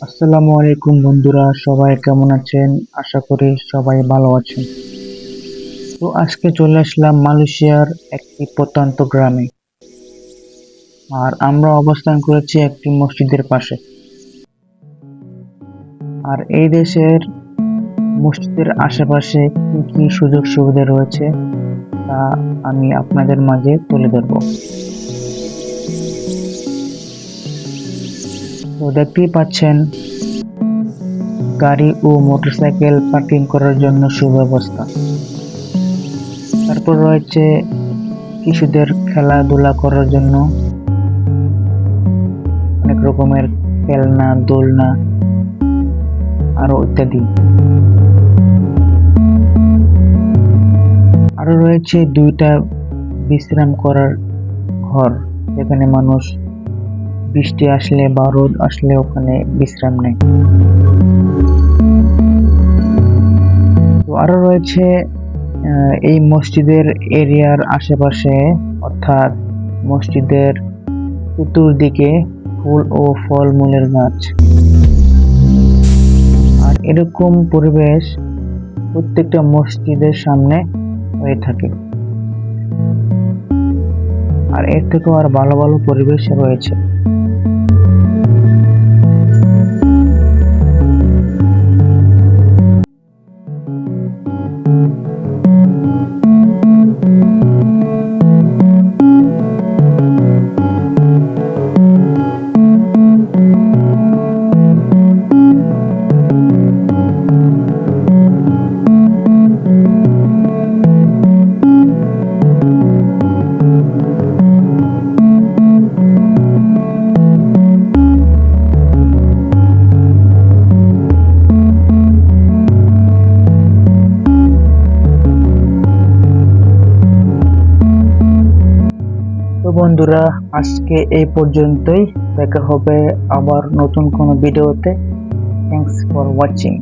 আসসালামু আলাইকুম বন্ধুরা, সবাই কেমন আছেন? আশা করি সবাই ভালো আছেন। তো আজকে চলে আসলাম মালয়েশিয়ার একটি প্রত্যন্ত গ্রামে। আর আমরা অবস্থান করেছি একটি মসজিদের পাশে। আর এই দেশের মসজিদের আশেপাশে কি কি সুযোগ সুবিধা রয়েছে তা আমি আপনাদের মাঝে তুলে ধরবো। তো দেখতেই পাচ্ছেন, গাড়ি ও মোটরসাইকেল পার্কিং করার জন্য সুব্যবস্থা। তারপর রয়েছে শিশুদের খেলাধুলা করার জন্য অনেক রকমের খেলনা, দোলনা আরো ইত্যাদি। আরো রয়েছে দুইটা বিশ্রাম করার ঘর, যেখানে মানুষ বৃষ্টি আসলে বা রোদ আসলে ওখানে বিশ্রাম নেয়। তো আরো রয়েছে এই মসজিদের এরিয়ার আশেপাশে, অর্থাৎ মসজিদের চতুর্দিকে ফুল ও ফলমূলের গাছ। আর এরকম পরিবেশ প্রত্যেকটা মসজিদের সামনে হয়ে থাকে। আর এর থেকেও আর ভালো ভালো পরিবেশ রয়েছে। তো বন্ধুরা, আজকে এই পর্যন্তই। দেখা হবে আবার নতুন কোনো ভিডিওতে। Thanks for watching.